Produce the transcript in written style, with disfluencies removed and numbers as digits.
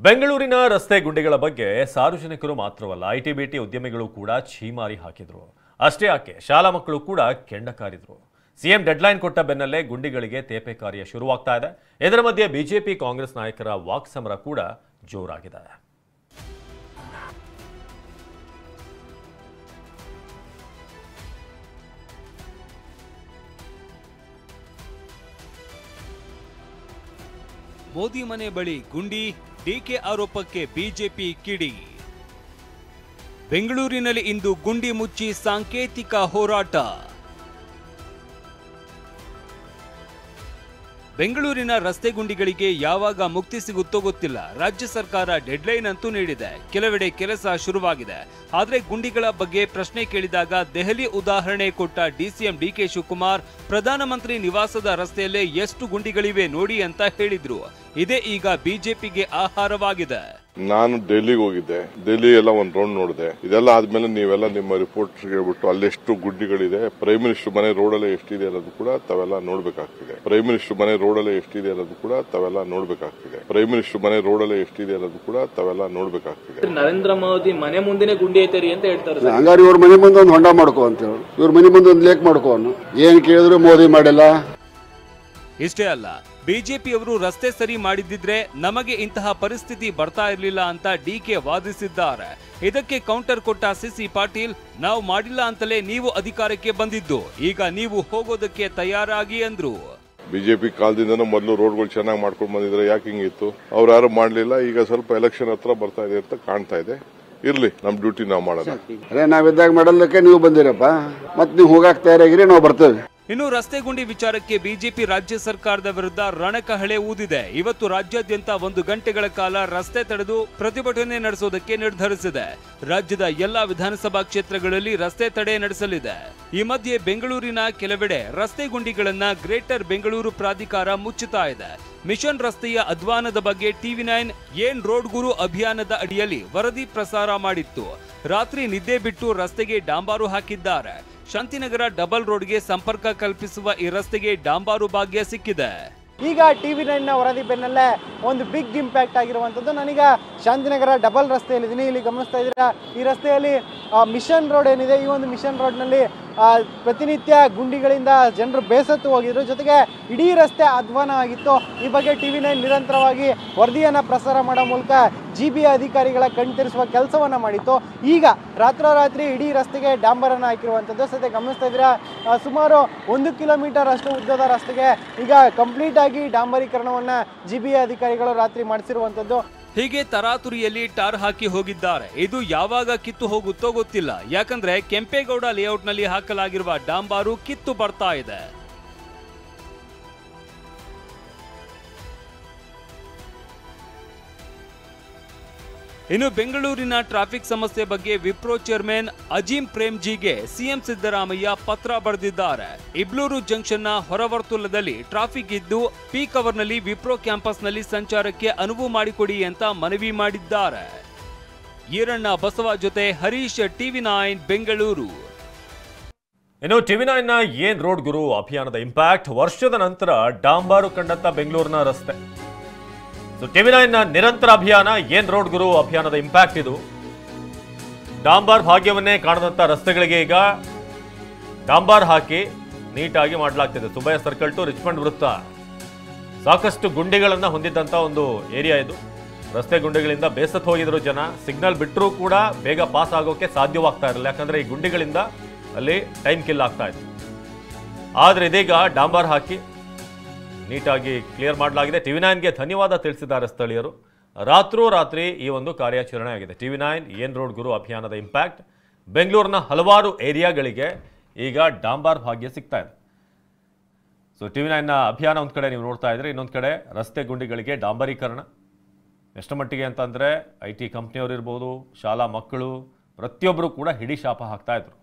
ಬೆಂಗಳೂರಿನ ರಸ್ತೆ ಗುಂಡಿಗಳ ಬಗ್ಗೆ ಸಾರ್ವಜನಿಕರು ಮಾತ್ರವಲ್ಲ ಐಟಿ ಬಿಟಿ ಉದ್ಯಮಿಗಳು ಕೂಡ ಛೀಮಾರಿ ಹಾಕಿದ್ರು. ಅಷ್ಟೇ ಯಾಕೆ ಶಾಲಾ ಮಕ್ಕಳು ಕೂಡ ಕೆಂಡ ಕಾರಿದ್ರು. ಸಿಎಂ ಡೆಡ್ಲೈನ್ ಕೊಟ್ಟ ಬೆನ್ನಲ್ಲೇ ಗುಂಡಿಗಳಿಗೆ ತೇಪೆ ಕಾರ್ಯ ಶುರುವಾಗ್ತಾ ಇದೆ. ಇದರ ಮಧ್ಯೆ ಬಿಜೆಪಿ ಕಾಂಗ್ರೆಸ್ ನಾಯಕರ ವಾಕ್ ಸಮರ ಕೂಡ ಜೋರಾಗಿದೆ. ಮೋದಿ ಮನೆ ಬಳಿ ಗುಂಡಿ, ಡಿಕೆ ಆರೋಪಕ್ಕೆ ಬಿಜೆಪಿ ಕಿಡಿ. ಬೆಂಗಳೂರಿನಲ್ಲಿ ಇಂದು ಗುಂಡಿ ಮುಚ್ಚಿ ಸಾಂಕೇತಿಕ ಹೋರಾಟ. ಬೆಂಗಳೂರಿನ ರಸ್ತೆ ಗುಂಡಿಗಳಿಗೆ ಯಾವಾಗ ಮುಕ್ತಿ ಸಿಗುತ್ತೋ ಗೊತ್ತಿಲ್ಲ. ರಾಜ್ಯ ಸರ್ಕಾರ ಡೆಡ್ಲೈನ್ ಅಂತೂ ನೀಡಿದೆ. ಕೆಲವೆಡೆ ಕೆಲಸ ಶುರುವಾಗಿದೆ. ಆದರೆ ಗುಂಡಿಗಳ ಬಗ್ಗೆ ಪ್ರಶ್ನೆ ಕೇಳಿದಾಗ ದೆಹಲಿ ಉದಾಹರಣೆ ಕೊಟ್ಟ ಡಿಸಿಎಂ ಡಿಕೆ ಶಿವಕುಮಾರ್ ಪ್ರಧಾನಮಂತ್ರಿ ನಿವಾಸದ ರಸ್ತೆಯಲ್ಲೇ ಎಷ್ಟು ಗುಂಡಿಗಳಿವೆ ನೋಡಿ ಅಂತ ಹೇಳಿದ್ರು. ಇದೇ ಈಗ ಬಿಜೆಪಿಗೆ ಆಹಾರವಾಗಿದೆ. ನಾನು ಡೆಲ್ಲಿಗೆ ಹೋಗಿದ್ದೆ. ಡೆಲ್ಲಿ ಎಲ್ಲ ಒಂದು ರೌಂಡ್ ನೋಡಿದೆ. ಇದೆಲ್ಲ ಆದ್ಮೇಲೆ ನೀವೆಲ್ಲ ನಿಮ್ಮ ರಿಪೋರ್ಟ್ ಹೇಳ್ಬಿಟ್ಟು ಅಲ್ಲೆಷ್ಟು ಗುಡ್ಡಿಗಳಿದೆ, ಪ್ರೈಮ್ ಮಿನಿಸ್ಟರ್ ಮನೆ ರೋಡಲ್ಲೇ ಎಷ್ಟಿದೆ ಅನ್ನೋದು ಕೂಡ ತಾವೆಲ್ಲ ನೋಡ್ಬೇಕಾಗ್ತಿದೆ. ಪ್ರೈಮ್ ಮಿನಿಸ್ಟರ್ ಮನೆ ರೋಡಲ್ಲೇ ಎಷ್ಟಿದೆ ಅನ್ನೋದು ಕೂಡ ತಾವೆಲ್ಲ ನೋಡ್ಬೇಕಾಗ್ತಿದೆ. ಪ್ರೈಮ್ ಮಿನಿಸ್ಟರ್ ಮನೆ ರೋಡಲ್ಲೇ ಎಷ್ಟಿದೆ ಅನ್ನೋದು ಕೂಡ ತಾವೆಲ್ಲ ನೋಡ್ಬೇಕಾಗ್ತಿದೆ. ನರೇಂದ್ರ ಮೋದಿ ಮನೆ ಮುಂದೆನೆ ಗುಂಡಿ ಐತರಿ ಅಂತ ಹೇಳ್ತಾರೆ. ಹಂಗಾರೆ ಇವ್ರ ಮನೆ ಮುಂದೆ ಒಂದು ಹೊಂಡ ಮಾಡ್ಕೋ ಅಂತ ಹೇಳಿ, ಇವ್ರ ಮನೆ ಮುಂದೆ ಒಂದು ಲೇಕ್ ಮಾಡ್ಕೋ ಅನ್ನೋ ಏನ್ ಕೇಳಿದ್ರು ಮೋದಿ ಮಾಡಿಲ್ಲ. ಇಷ್ಟೇ ಅಲ್ಲ, ಬಿಜೆಪಿಯವರು ರಸ್ತೆ ಸರಿ ಮಾಡಿದ್ದಿದ್ರೆ ನಮಗೆ ಇಂತಹ ಪರಿಸ್ಥಿತಿ ಬರ್ತಾ ಇರಲಿಲ್ಲ ಅಂತ ಡಿಕೆ ವಾದಿಸಿದ್ದಾರೆ. ಇದಕ್ಕೆ ಕೌಂಟರ್ ಕೊಟ್ಟ ಸಿಸಿ ಪಾಟೀಲ್, ನಾವು ಮಾಡಿಲ್ಲ ಅಂತಲೇ ನೀವು ಅಧಿಕಾರಕ್ಕೆ ಬಂದಿದ್ದು, ಈಗ ನೀವು ಹೋಗೋದಕ್ಕೆ ತಯಾರಾಗಿ ಅಂದ್ರು. ಬಿಜೆಪಿ ಕಾಲದಿಂದನೂ ಮೊದಲು ರೋಡ್ಗಳು ಚೆನ್ನಾಗಿ ಮಾಡ್ಕೊಂಡು ಬಂದಿದ್ರೆ ಯಾಕೆ ಹಿಂಗಿತ್ತು? ಅವ್ರು ಯಾರು ಮಾಡಲಿಲ್ಲ. ಈಗ ಸ್ವಲ್ಪ ಎಲೆಕ್ಷನ್ ಹತ್ರ ಬರ್ತಾ ಇದೆ ಅಂತ ಕಾಣ್ತಾ ಇದೆ. ಇರ್ಲಿ, ನಮ್ ಡ್ಯೂಟಿ ನಾವು ಮಾಡೋಣ. ಅದೇ ನಾವಿದ್ದಾಗ ಮಾಡಲ್ಲಕ್ಕೆ ನೀವು ಬಂದಿರಪ್ಪ, ಮತ್ ನೀವು ಹೋಗಾಕ್ ತಯಾರಾಗಿರಿ, ನಾವು ಬರ್ತೇವೆ. ಇನ್ನು ರಸ್ತೆ ಗುಂಡಿ ವಿಚಾರಕ್ಕೆ ಬಿಜೆಪಿ ರಾಜ್ಯ ಸರ್ಕಾರದ ವಿರುದ್ಧ ರಣಕಹಳೆ ಊದಿದೆ. ಇವತ್ತು ರಾಜ್ಯಾದ್ಯಂತ 1 ಗಂಟೆಗಳ ಕಾಲ ರಸ್ತೆ ತಡೆದು ಪ್ರತಿಭಟನೆ ನಡೆಸೋದಕ್ಕೆ ನಿರ್ಧರಿಸಿದೆ. ರಾಜ್ಯದ ಎಲ್ಲಾ ವಿಧಾನಸಭಾ ಕ್ಷೇತ್ರಗಳಲ್ಲಿ ರಸ್ತೆ ತಡೆ ನಡೆಸಲಿದೆ. ಈ ಮಧ್ಯೆ ಬೆಂಗಳೂರಿನ ಕೆಲವೆಡೆ ರಸ್ತೆ ಗುಂಡಿಗಳನ್ನ ಗ್ರೇಟರ್ ಬೆಂಗಳೂರು ಪ್ರಾಧಿಕಾರ ಮುಚ್ಚುತ್ತಾ ಇದೆ. ಮಿಷನ್ ರಸ್ತೆಯ ಅಧ್ವಾನದ ಬಗ್ಗೆ ಟಿವಿ9 ಏನ್ ರೋಡ್ ಗುರು ಅಭಿಯಾನದ ಅಡಿಯಲ್ಲಿ ವರದಿ ಪ್ರಸಾರ ಮಾಡಿತ್ತು. ರಾತ್ರಿ ನಿದ್ದೆ ಬಿಟ್ಟು ರಸ್ತೆಗೆ ಡಾಂಬಾರು ಹಾಕಿದ್ದಾರೆ. ಶಾಂತಿನಗರ ಡಬಲ್ ರೋಡ್ಗೆ ಸಂಪರ್ಕ ಕಲ್ಪಿಸುವ ಈ ರಸ್ತೆಗೆ ಡಾಂಬಾರು ಭಾಗ್ಯ ಸಿಕ್ಕಿದೆ. ಈಗ ಟಿವಿ9ನ ವರದಿ ಬೆನ್ನಲ್ಲೇ ಒಂದು ಬಿಗ್ ಇಂಪ್ಯಾಕ್ಟ್ ಆಗಿರುವಂಥದ್ದು. ನಾನೀಗ ಶಾಂತಿನಗರ ಡಬಲ್ ರಸ್ತೆಯಲ್ಲಿದ್ದೀನಿ. ಇಲ್ಲಿ ಗಮನಿಸ್ತಾ ಇದ್ದೀರಾ, ಈ ರಸ್ತೆಯಲ್ಲಿ ಮಿಷನ್ ರೋಡ್ ಏನಿದೆ, ಈ ಒಂದು ಮಿಷನ್ ರೋಡ್ನಲ್ಲಿ ಪ್ರತಿನಿತ್ಯ ಗುಂಡಿಗಳಿಂದ ಜನರು ಬೇಸತ್ತು ಹೋಗಿದ್ರು. ಜೊತೆಗೆ ಇಡೀ ರಸ್ತೆ ಅಧ್ವಾನ ಆಗಿತ್ತು. ಈ ಬಗ್ಗೆ ಟಿವಿ9 ನಿರಂತರವಾಗಿ ವರದಿಯನ್ನು ಪ್ರಸಾರ ಮಾಡೋ ಮೂಲಕ ಜಿಬಿ ಅಧಿಕಾರಿಗಳ ಕಣ್ತೆರೆಸುವ ಕೆಲಸವನ್ನು ಮಾಡಿತ್ತು. ಈಗ ರಾತ್ರೋರಾತ್ರಿ ಇಡೀ ರಸ್ತೆಗೆ ಡಾಂಬರನ್ನು ಹಾಕಿರುವಂಥದ್ದು. ಸದ್ಯ ಗಮನಿಸ್ತಾ ಇದ್ದೀರಾ, ಸುಮಾರು 1 ಕಿಲೋಮೀಟರ್ ಅಷ್ಟು ಉದ್ದದ ರಸ್ತೆಗೆ ಈಗ ಕಂಪ್ಲೀಟ್ ಆಗಿ ಡಾಂಬರೀಕರಣವನ್ನು ಜಿಬಿ ಅಧಿಕಾರಿಗಳು ರಾತ್ರಿ ಮಾಡಿಸಿರುವಂಥದ್ದು. ಹೀಗೆ ತರಾತುರಿಯಲ್ಲಿ ಟಾರ್ ಹಾಕಿ ಹೋಗಿದ್ದಾರೆ. ಇದು ಯಾವಾಗ ಕಿತ್ತು ಹೋಗುತ್ತೋ ಗೊತ್ತಿಲ್ಲ. ಯಾಕಂದ್ರೆ ಕೆಂಪೇಗೌಡ ಲೇಔಟ್ನಲ್ಲಿ ಹಾಕಲಾಗಿರುವ ಡಾಂಬಾರು ಕಿತ್ತು ಬರ್ತಾ ಇದೆ. ಇನ್ನು ಬೆಂಗಳೂರಿನ ಟ್ರಾಫಿಕ್ ಸಮಸ್ಯೆ ಬಗ್ಗೆ ವಿಪ್ರೋ ಚೇರ್ಮನ್ ಅಜೀಂ ಪ್ರೇಮ್ಜಿಗೆ ಸಿಎಂ ಸಿದ್ದರಾಮಯ್ಯ ಪತ್ರ ಬರೆದಿದ್ದಾರೆ. ಇಬ್ಲೂರು ಜಂಕ್ಷನ್ನ ಹೊರವರ್ತುಲದಲ್ಲಿ ಟ್ರಾಫಿಕ್ ಇದ್ದು ಪೀಕ್ ಅವರ್ನಲ್ಲಿ ವಿಪ್ರೋ ಕ್ಯಾಂಪಸ್ನಲ್ಲಿ ಸಂಚಾರಕ್ಕೆ ಅನುವು ಮಾಡಿಕೊಡಿ ಅಂತ ಮನವಿ ಮಾಡಿದ್ದಾರೆ. ಈರಣ್ಣ ಬಸವ ಜೊತೆ ಹರೀಶ್, ಟಿವಿ9 ಬೆಂಗಳೂರು. ಇನ್ನು ಟಿವಿ9ನ ಏನ್ ರೋಡ್ ಗುರು ಅಭಿಯಾನದ ಇಂಪ್ಯಾಕ್ಟ್. ವರ್ಷದ ನಂತರ ಡಾಂಬಾರು ಕಂಡಂತ ಬೆಂಗಳೂರಿನ ರಸ್ತೆ. ಟಿವಿ9ನ ನಿರಂತರ ಅಭಿಯಾನ ಏನ್ ರೋಡ್ ಗುರು ಅಭಿಯಾನದ ಇಂಪ್ಯಾಕ್ಟ್ ಇದು. ಡಾಂಬಾರ್ ಭಾಗ್ಯವನ್ನೇ ಕಾಣದಂತ ರಸ್ತೆಗಳಿಗೆ ಈಗ ಡಾಂಬಾರ್ ಹಾಕಿ ನೀಟಾಗಿ ಮಾಡಲಾಗ್ತಿದೆ. ಸುಬ್ಬಯ್ಯ ಸರ್ಕಲ್ ಟು ರಿಚ್ಮಂಡ್ ವೃತ್ತ ಸಾಕಷ್ಟು ಗುಂಡಿಗಳನ್ನ ಹೊಂದಿದ್ದಂತ ಒಂದು ಏರಿಯಾ ಇದು. ರಸ್ತೆ ಗುಂಡಿಗಳಿಂದ ಬೇಸತ್ತು ಹೋಗಿದ್ರು ಜನ. ಸಿಗ್ನಲ್ ಬಿಟ್ಟರೂ ಕೂಡ ಬೇಗ ಪಾಸ್ ಆಗೋಕೆ ಸಾಧ್ಯವಾಗ್ತಾ ಇರಲಿಲ್ಲ, ಯಾಕಂದ್ರೆ ಈ ಗುಂಡಿಗಳಿಂದ ಅಲ್ಲಿ ಟೈಮ್ ಕಿಲ್ ಆಗ್ತಾ ಇತ್ತು. ಆದ್ರೆ ಇದೀಗ ಡಾಂಬಾರ್ ಹಾಕಿ ನೀಟಾಗಿ ಕ್ಲಿಯರ್ ಮಾಡಲಾಗಿದೆ. ಟಿವಿ9ಗೆ ಧನ್ಯವಾದ ತಿಳಿಸಿದ್ದಾರೆ ಸ್ಥಳೀಯರು. ರಾತ್ರೋರಾತ್ರಿ ಈ ಒಂದು ಕಾರ್ಯಾಚರಣೆ ಆಗಿದೆ. ಟಿವಿ9 ಏನ್ ರೋಡ್ ಗುರು ಅಭಿಯಾನದ ಇಂಪ್ಯಾಕ್ಟ್. ಬೆಂಗಳೂರಿನ ಹಲವಾರು ಏರಿಯಾಗಳಿಗೆ ಈಗ ಡಾಂಬಾರ್ ಭಾಗ್ಯ ಸಿಗ್ತಾ ಇದೆ. ಟಿವಿ9ನ ಅಭಿಯಾನ ಒಂದು ಕಡೆ ನೀವು ನೋಡ್ತಾ ಇದ್ರೆ, ಇನ್ನೊಂದು ಕಡೆ ರಸ್ತೆ ಗುಂಡಿಗಳಿಗೆ ಡಾಂಬರೀಕರಣ. ಎಷ್ಟು ಮಟ್ಟಿಗೆ ಅಂತಂದರೆ IT ಕಂಪ್ನಿಯವರು ಇರ್ಬೋದು, ಶಾಲಾ ಮಕ್ಕಳು, ಪ್ರತಿಯೊಬ್ಬರು ಕೂಡ ಹಿಡಿ ಶಾಪ ಹಾಕ್ತಾ ಇದ್ರು.